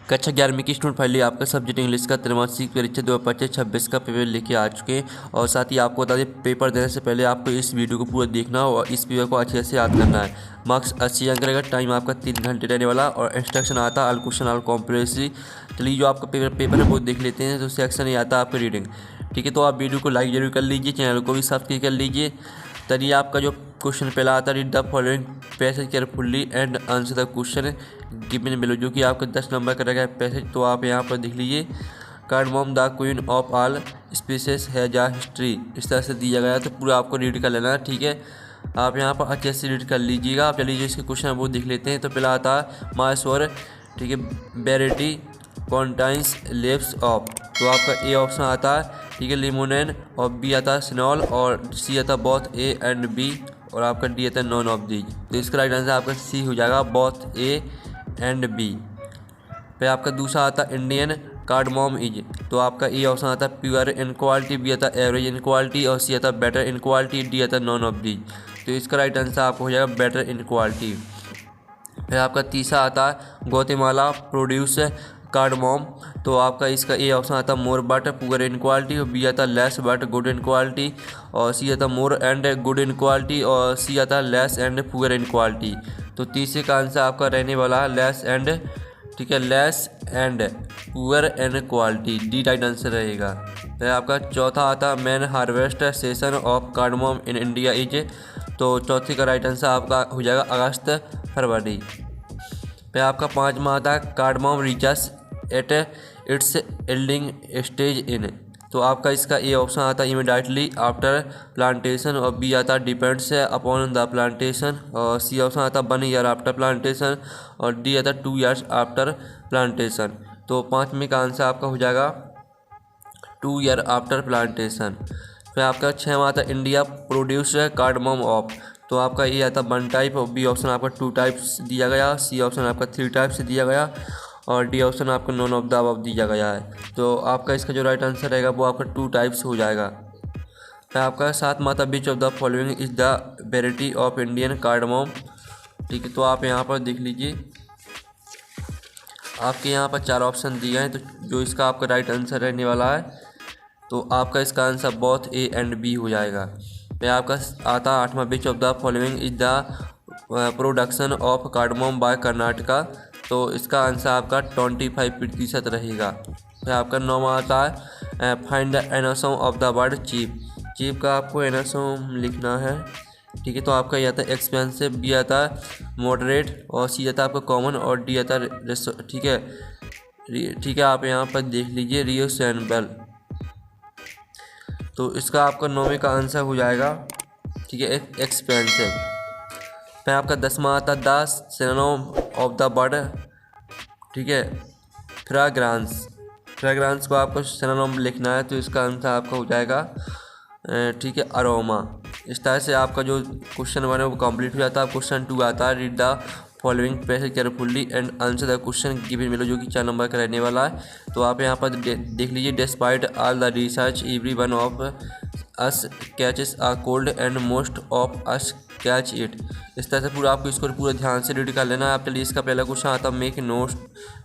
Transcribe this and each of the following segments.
कक्षा 11वीं की स्टूडेंट फाइनली आपका सब्जेक्ट इंग्लिश का त्रैमासिक परीक्षा 2025-26 का पेपर लेके आ चुके हैं। और साथ ही आपको बता दें, पेपर देने से पहले आपको इस वीडियो को पूरा देखना और इस पेपर को अच्छे से याद करना है। मार्क्स 80 अंक रहेगा, टाइम आपका 3 घंटे रहने वाला और इंस्ट्रक्शन आता है ऑल क्वेश्चन ऑल कॉम्प्रिहेंसिव। चलिए जो आपका पेपर है वो देख लेते हैं। तो सेक्शन ये आता है आपका रीडिंग, ठीक है। तो आप वीडियो को लाइक जरूर कर लीजिए, चैनल को भी सब्सक्राइब कर लीजिए। चलिए आपका जो क्वेश्चन पहला आता है, read the following passage carefully and answer the question given below, जो कि आपका 10 नंबर का रहेगा पैसेज। तो आप यहाँ पर देख लीजिए, cardamom the queen of all species has a history, इस तरह से दिया गया है। तो पूरा आपको रीड कर लेना है, ठीक है। आप यहाँ पर अच्छे से रीड कर लीजिएगा। आप चलिए जो इसके क्वेश्चन है वो देख लेते हैं। तो पहला आता है मास्वर, ठीक है, बेरेटी कॉन्टाइंस लेप्स ऑफ। तो आपका ए ऑप्शन आता है, ठीक है, लिमोनेन, और बी आता है सिनॉल, और सी आता है बोथ ए एंड बी, और आपका डी आता है नॉन ऑफ दीज। तो इसका राइट आंसर आपका सी हो जाएगा, बोथ ए एंड बी। फिर आपका दूसरा आता है इंडियन कार्डमोम इज। तो आपका ए ऑप्शन आता है प्योर इन क्वालिटी, बी आता है एवरेज इन क्वालिटी, और सी आता है बेटर इन क्वालिटी, डी आता है नॉन ऑफ दीज। तो इसका राइट आंसर आपको हो जाएगा बेटर इन क्वालिटी। फिर आपका तीसरा आता है ग्वाटेमाला प्रोड्यूस कार्डमोम। तो आपका इसका ए ऑप्शन आता है more but poor in quality, और बी आता है less but good in quality, और सी आता है more and good in quality, और सी आता है less and poor in quality. तो तीसरे का आंसर आपका रहने वाला है लेस एंड, ठीक है, less and poor in quality, D right answer रहेगा। फिर आपका चौथा आता है man harvest session of cardamom in India is. तो चौथे का राइट आंसर आपका हो जाएगा अगस्त फरवरी। फिर आपका पाँचवा आता है cardamom reaches at its yielding stage in. तो आपका इसका ए ऑप्शन आता है इमीडिएटली आफ्टर प्लांटेशन, और बी आता है डिपेंड्स अपॉन द प्लांटेशन, और सी ऑप्शन आता है 1 ईयर आफ्टर प्लांटेशन, और डी आता है 2 ईयर्स आफ्टर प्लांटेशन। तो पाँचवें का आंसर आपका हो जाएगा 2 ईयर आफ्टर प्लांटेशन। फिर आपका छठवां आता है इंडिया प्रोड्यूस कार्डमोम ऑफ। तो आपका ए आता है 1 टाइप, और बी ऑप्शन आपका 2 टाइप्स दिया गया, सी ऑप्शन आपका 3 टाइप्स दिया गया, और डी ऑप्शन आपको नॉन ऑफ द अबव दिया गया है। तो आपका इसका जो राइट आंसर रहेगा वो आपका 2 टाइप्स हो जाएगा। फिर आपका सातवां आता which of the following is the variety of Indian cardamom, ठीक है। तो आप यहाँ पर देख लीजिए, आपके यहाँ पर 4 ऑप्शन दिए हैं। तो जो इसका आपका राइट आंसर रहने वाला है, तो आपका इसका answer both A and B हो जाएगा। फिर आपका आता है आठवां which of the following is the production of cardamom by Karnataka. तो इसका आंसर आपका 25% रहेगा। फिर आपका नौवां आता है find the antonym of the word cheap. Cheap का आपको एनासोम लिखना है, ठीक है। तो आपका ये आता है एक्सपेंसिव, बी आता है मॉडरेट, और सी आता है आपका कॉमन, और डी आता है ठीक है, ठीक है। आप यहाँ पर देख लीजिए रियोसेनबल। तो इसका आपका 9वें का आंसर हो जाएगा, ठीक है, एक्सपेंसिव। फिर आपका 10वां आता है the synonym of the word, ठीक है, फ्रेग्रेंस। फ्रेग्रेंस को आपको सिनोनिम लिखना है, तो इसका आंसर आपका हो जाएगा, ठीक है, अरोमा। इस तरह से आपका जो क्वेश्चन 1 है वो कंप्लीट हो जाता है। क्वेश्चन 2 आता है read the following passage carefully and answer the question given below, जो कि 4 नंबर का रहने वाला है। तो आप यहाँ पर देख लीजिए, despite all the research every one of us catches a cold and most of us catch it. इस तरह से पूरा आपको इसको पूरा ध्यान से रीड कर लेना है। आप चलिए, इसका पहला क्वेश्चन आता है make notes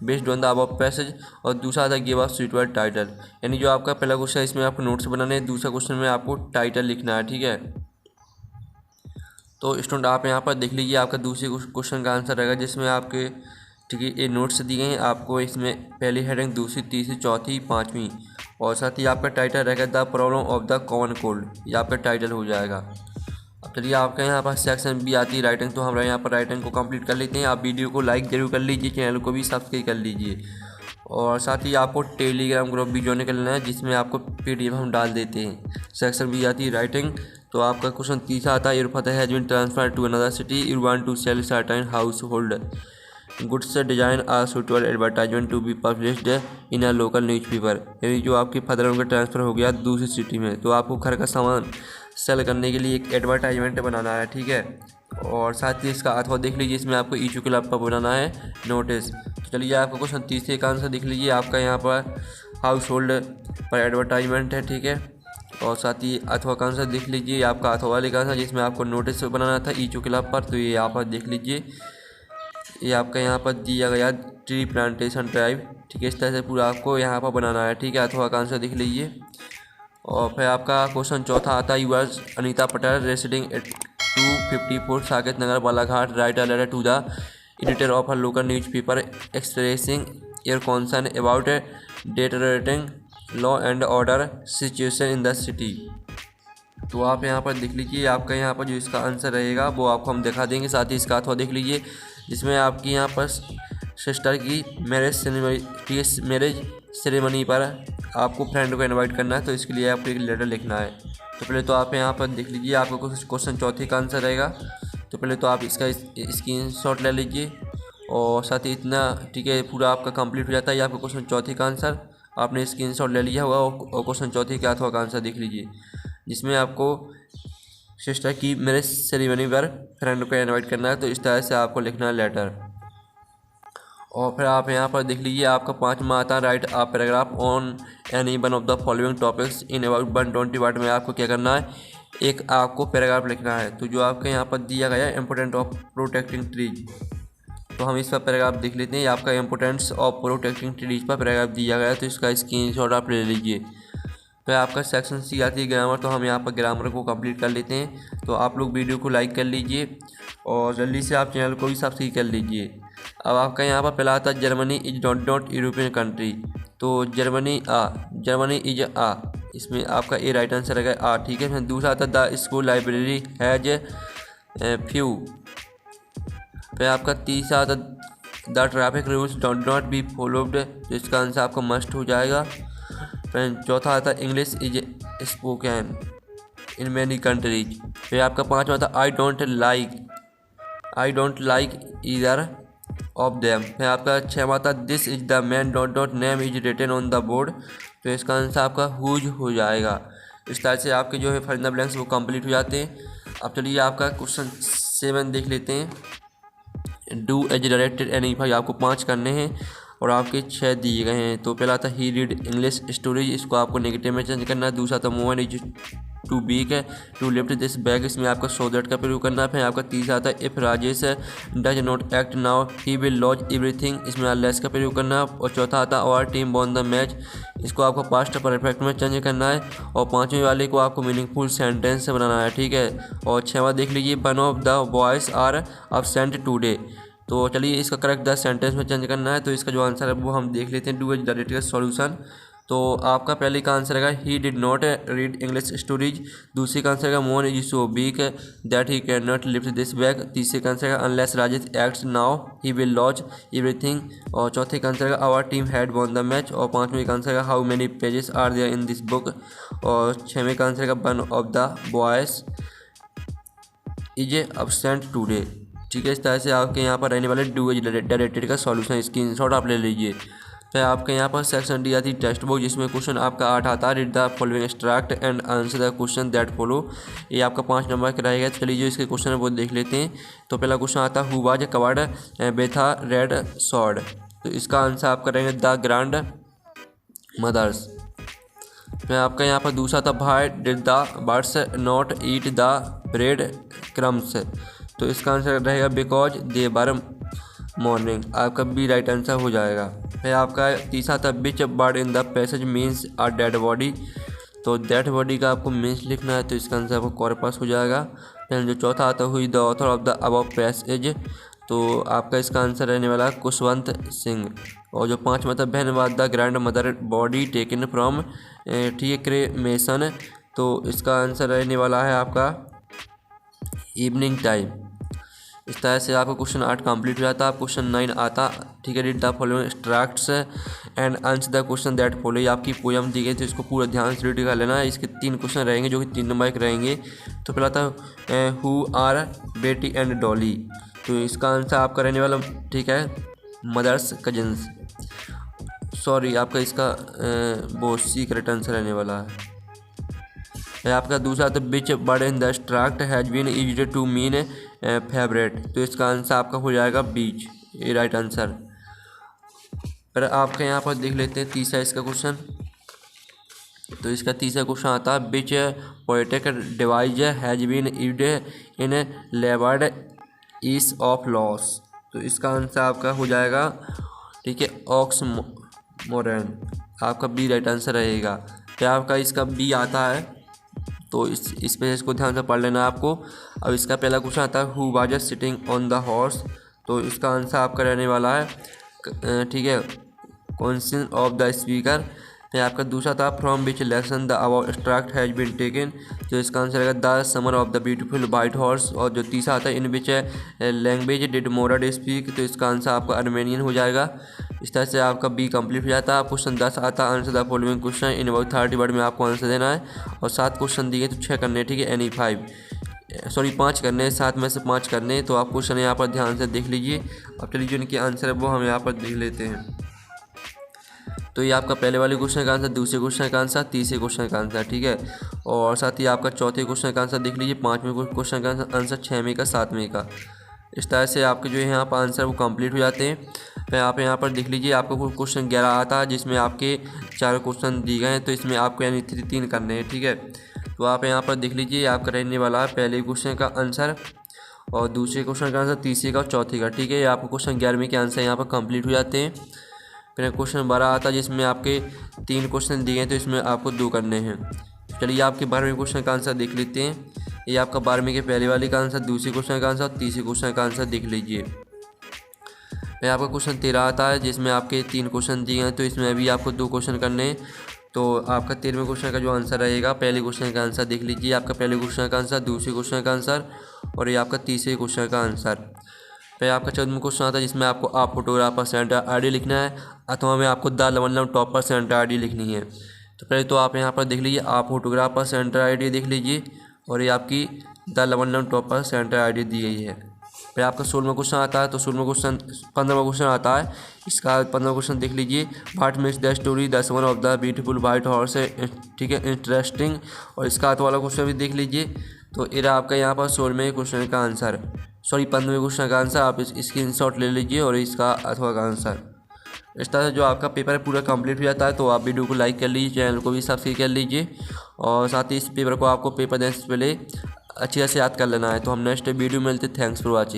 based on the above passage, और दूसरा आता है गिव अ सुइटेबल टाइटल। यानी जो आपका पहला क्वेश्चन है इसमें आपको नोट्स बनाने हैं, दूसरा क्वेश्चन में आपको टाइटल लिखना है, ठीक है। तो स्टूडेंट आप यहाँ पर देख लीजिए, आपका दूसरे क्वेश्चन का आंसर रहेगा, जिसमें आपके, ठीक है, ये नोट्स दिए गए हैं आपको। इसमें पहली हेडिंग, दूसरी, तीसरी, चौथी, पाँचवीं, और साथ ही आपका टाइटल रहेगा the problem of the common cold, ये आपका टाइटल हो जाएगा। अब चलिए, आपके यहाँ पर सेक्शन बी आती है राइटिंग। तो हम यहाँ पर राइटिंग को कंप्लीट कर लेते हैं। आप वीडियो को लाइक जरूर कर लीजिए, चैनल को भी सब्सक्राइब कर लीजिए, और साथ ही आपको टेलीग्राम ग्रुप भी ज्वाइन कर लेना है, जिसमें आपको PDF हम डाल देते हैं। सेक्शन बी आती है राइटिंग। तो आपका क्वेश्चन तीसरा आता है your father has been transferred to another city, you want to sell certain household goods, design a suitable advertisement to be published in a local newspaper. यानी जो आपके फादर उनका ट्रांसफ़र हो गया दूसरी सिटी में, तो आपको घर का सामान सेल करने के लिए एक एडवर्टाइजमेंट बनाना है, ठीक है। और साथ ही इसका अथवा देख लीजिए, इसमें आपको ईचू के पर बनाना है नोटिस। तो चलिए, आपका क्वेश्चन तीसरे का आंसर देख लीजिए। आपका यहाँ पर हाउस होल्ड पर एडवर्टाइजमेंट है, ठीक है। और साथ ही अथवा का आंसर देख लीजिए, आपका अथवा वाले का आंसर, जिसमें आपको नोटिस बनाना था ईचू के पर। तो ये यहाँ पर देख लीजिए, ये आपका यहाँ पर दिया गया ट्री प्लांटेशन ड्राइव, ठीक है। इस तरह से पूरा आपको यहाँ पर बनाना है, ठीक है। अथवा का आंसर देख लीजिए। और फिर आपका क्वेश्चन चौथा आता है, you are Anita Patel residing at 254 Saket Nagar Balaghat write a letter to the editor of a local newspaper expressing your concern about deteriorating law and order situation in the city. तो आप यहाँ पर देख लीजिए, आपका यहाँ पर जो इसका आंसर रहेगा वो आपको हम दिखा देंगे। साथ ही इसका अथवा देख लीजिए, जिसमें आपकी यहाँ पर सिस्टर की मैरिज सेरेमनी पर आपको फ्रेंड को इनवाइट करना है, तो इसके लिए आपको एक लेटर लिखना है। तो पहले तो आप यहाँ पर देख लीजिए, आपका क्वेश्चन चौथे का आंसर रहेगा। तो पहले तो आप इसका स्क्रीनशॉट ले लीजिए और साथ ही इतना, ठीक है, पूरा आपका कंप्लीट हो जाता है। ये आपका क्वेश्चन चौथे का आंसर आपने स्क्रीनशॉट ले लिया होगा और क्वेश्चन चौथे का अथवा का आंसर देख लीजिए, जिसमें आपको सिस्टर की मैरिज सेरेमनी पर फ्रेंड को इनवाइट करना है। तो इस तरह से आपको लिखना है लेटर। और फिर आप यहाँ पर देख लीजिए, आपका पाँचवा आता है, right a paragraph on any one of the following topics in about 120 word में आपको क्या करना है, एक आपको पैराग्राफ लिखना है। तो जो आपके यहाँ पर दिया गया है इम्पोर्टेंट ऑफ प्रोटेक्टिंग ट्रीज, तो हम इस पर पैराग्राफ देख लेते हैं। आपका इम्पोर्टेंस ऑफ प्रोटेक्टिंग ट्रीज पर पैराग्राफ दिया गया है, तो इसका स्क्रीनशॉट आप ले लीजिए। फिर आपका सेक्शन सी आती है ग्रामर, तो हम यहाँ पर ग्रामर को कंप्लीट कर लेते हैं। तो आप लोग वीडियो को लाइक कर लीजिए और जल्दी से आप चैनल को भी सब्सक्राइब कर लीजिए। अब आपका यहाँ पर पहला आता है, Germany is not European country. तो जर्मनी इज आ, इसमें आपका ए राइट आंसर है आ, ठीक है। फिर दूसरा आता है, the school library has few. फिर आपका तीसरा आता है, the traffic rules don't not be followed, तो इसका आंसर आपका मस्ट हो जाएगा। फिर चौथा आता है, English is spoken in many countries. फिर आपका पाँचवा आता है, I don't like either of them. फिर आपका छठवां आता है, this is the man dot name is written on the board, तो इसका आंसर आपका हुज हो जाएगा। इस तरह से आपके जो है फर्दर ब्लैंक्स वो कंप्लीट हो जाते हैं। अब चलिए आपका क्वेश्चन 7 देख लेते हैं। डू एज डायरेक्टेड एनी, भाई आपको 5 करने हैं और आपके 6 दिए गए हैं। तो पहला था, ही रीड इंग्लिश स्टोरेज, इसको आपको नेगेटिव में चेंज करना है। दूसरा था, मोहन इज टू वीक है टू लिफ्ट दिस बैग, इसमें आपका सो दैट का प्रयोग करना है। फिर आपका तीसरा था, if Rajesh does not act now he will lose everything, इसमें लेस का प्रयोग करना है। और चौथा आता, our team won the match, इसको आपको पास्ट परफेक्ट में चेंज करना है। और पाँचवें वाले को आपको मीनिंगफुल सेंटेंस से बनाना है, ठीक है। और छठवां देख लीजिए, one of the boys are absent today, तो चलिए इसका करेक्ट द सेंटेंस में चेंज करना है। तो इसका जो आंसर है वो हम देख लेते हैं, डू एज डायरेक्ट का सॉल्यूशन। तो आपका पहले का आंसर है, he did not read English stories. दूसरे का आंसर है, Mohan is so weak that he can not lift this bag. तीसरे का आंसर है, unless Rajesh acts now he will lose everything. और चौथे का आंसर है, our team had won the match. और पाँचवें का आंसर है, how many pages are there in this book. और छवें का आंसर है, one of the boys is absent today, ठीक है। इस तरह से आपके यहाँ पर रहने वाले डू एज डायरेक्टेड का सॉल्यूशन स्क्रीनशॉट आप ले लीजिए। तो आपके यहाँ पर सेक्शन डी आती है टेक्स्ट बुक, जिसमें क्वेश्चन आपका 8 आता है, read the following extract and answer the question that follow, ये आपका 5 नंबर का रहेगा। चलिए जो इसके क्वेश्चन है वो देख लेते हैं। तो पहला क्वेश्चन आता है, who was covered with a red sword, तो इसका आंसर आपका रहेगा द ग्रैंड मदर्स। फिर आपका यहाँ पर दूसरा था, भाई did the birds not eat the bread crumbs, तो इसका आंसर रहेगा बिकॉज दे वर मॉर्निंग, आपका बी राइट आंसर हो जाएगा। फिर आपका तीसरा था, which bird in the passage means a dead body, तो डेड बॉडी का आपको मीन्स लिखना है, तो इसका आंसर आपको कॉर्पस हो जाएगा। फिर जो चौथा आता है, हुई the author of the above passage, तो आपका इसका आंसर रहने वाला खुशवंत सिंह। और जो पाँचवा था, बहन was the grand mother body taken from cremation, तो इसका आंसर रहने वाला है आपका इवनिंग टाइम। इस तरह से आपका क्वेश्चन 8 कंप्लीट हो जाता है। क्वेश्चन 9 आता, ठीक है, read the following extracts and answer the question that follow, ये आपकी पोयम दी गई थी, इसको पूरा ध्यान से रीड कर लेना है। इसके 3 क्वेश्चन रहेंगे जो कि 3 नंबर के रहेंगे। तो पहला था, हु आर बेटी एंड डॉली, तो इसका आंसर आपका रहने वाला, ठीक है, मदर्स कजिन्स, सॉरी आपका इसका वो सी करेक्ट आंसर रहने वाला है। आपका दूसरा तो, which bird in the extract has been used to mean favourite, तो इसका आंसर आपका हो जाएगा बीच, ये राइट आंसर। पर आपका यहाँ पर देख लेते हैं तीसरा इसका क्वेश्चन। तो इसका तीसरा क्वेश्चन आता है, which poetic device has been used in laboured ease of loss, तो इसका आंसर आपका हो जाएगा, ठीक है, ऑक्समोरन। आपका बी राइट आंसर रहेगा। फिर आपका इसका बी आता है, तो इस पे इसको ध्यान से पढ़ लेना आपको। अब इसका पहला क्वेश्चन आता है, who was sitting on the horse. तो इसका आंसर आपका रहने वाला है, ठीक है, कॉन्सिल ऑफ द स्पीकर। फिर आपका दूसरा था, from which lesson the about extract has been taken. तो इसका आंसर रहेगा the summer of the beautiful white horse. और जो तीसरा आता है, in which language did Mourad speak. तो इसका आंसर आपका अर्मेनियन हो जाएगा। इस तरह से आपका बी कंप्लीट हो जाता है। क्वेश्चन 10 आता है, answer the following question in about 30 word में आपको आंसर देना है। और 7 क्वेश्चन दिए तो 6 करने, ठीक है, एनी 5 करने, 7 में से 5 करने। तो आप क्वेश्चन यहाँ पर ध्यान से देख लीजिए। अब चलिए जो इनके आंसर है वो हम यहाँ पर देख लेते हैं। तो ये आपका पहले वाले क्वेश्चन का आंसर, दूसरे क्वेश्चन का आंसर, तीसरे क्वेश्चन का आंसर, ठीक है। और साथ ही आपका चौथे क्वेश्चन का आंसर देख लीजिए, 5वें क्वेश्चन का आंसर, 6वें का, 7वें का। इस तरह से आपके जो है यहाँ पर आंसर वो कंप्लीट हो जाते हैं। फिर आप यहाँ पर देख लीजिए, आपको क्वेश्चन 11 आता है जिसमें आपके 4 क्वेश्चन दिए गए हैं। तो इसमें आपको यानी 3 करने हैं, ठीक है। तो आप यहाँ पर देख लीजिए, आपका रहने वाला है पहले क्वेश्चन का आंसर और दूसरे क्वेश्चन का आंसर, तीसरे का और चौथे का, ठीक है। आपको क्वेश्चन 11वें के आंसर यहाँ पर कंप्लीट हो जाते हैं। फिर क्वेश्चन 12 आता है जिसमें आपके 3 क्वेश्चन दिए हैं, तो इसमें आपको 2 करने हैं। चलिए आपके 12वें क्वेश्चन का आंसर देख लेते हैं। ये आपका 12वें के पहले वाले का आंसर, दूसरे क्वेश्चन का आंसर, तीसरे क्वेश्चन का आंसर देख लीजिए। फिर आपका क्वेश्चन 13 आता है जिसमें आपके 3 क्वेश्चन दिए हैं, तो इसमें भी आपको 2 क्वेश्चन करने हैं। तो आपका 13वें क्वेश्चन का जो आंसर रहेगा, पहले क्वेश्चन का आंसर देख लीजिए, आपका पहले क्वेश्चन का आंसर, दूसरे क्वेश्चन का आंसर और ये आपका तीसरे क्वेश्चन का आंसर। फिर आपका 14वां क्वेश्चन आता है जिसमें आपको आप फोटोग्राफर सेंटर ID लिखना है अथवा में आपको द लवंडम टॉपर सेंटर ID लिखनी है। तो पहले तो आप यहाँ पर देख लीजिए, आप फोटोग्राफर सेंटर ID देख लीजिए और ये आपकी द लवंडम टॉपर सेंटर ID दी गई है। फिर आपका 16वां क्वेश्चन आता है, तो 15वां क्वेश्चन आता है। इसका 15वां क्वेश्चन देख लीजिए, what makes the story the summer of the beautiful white horse है, ठीक है, इंटरेस्टिंग। और इसका आठ वाला क्वेश्चन भी देख लीजिए। तो ये आपका यहाँ पर 16वें क्वेश्चन का आंसर, 15वें क्वेश्चन का आंसर। आप स्क्रीनशॉट ले लीजिए और इसका अथवा का आंसर। इस तरह से जो आपका पेपर है पूरा कंप्लीट हो जाता है। तो आप वीडियो को लाइक कर लीजिए, चैनल को भी सब्सक्राइब कर लीजिए और साथ ही इस पेपर को आपको पेपर देने से पहले अच्छी तरह से याद कर लेना है। तो हम नेक्स्ट वीडियो में मिलते हैं। Thanks for watching.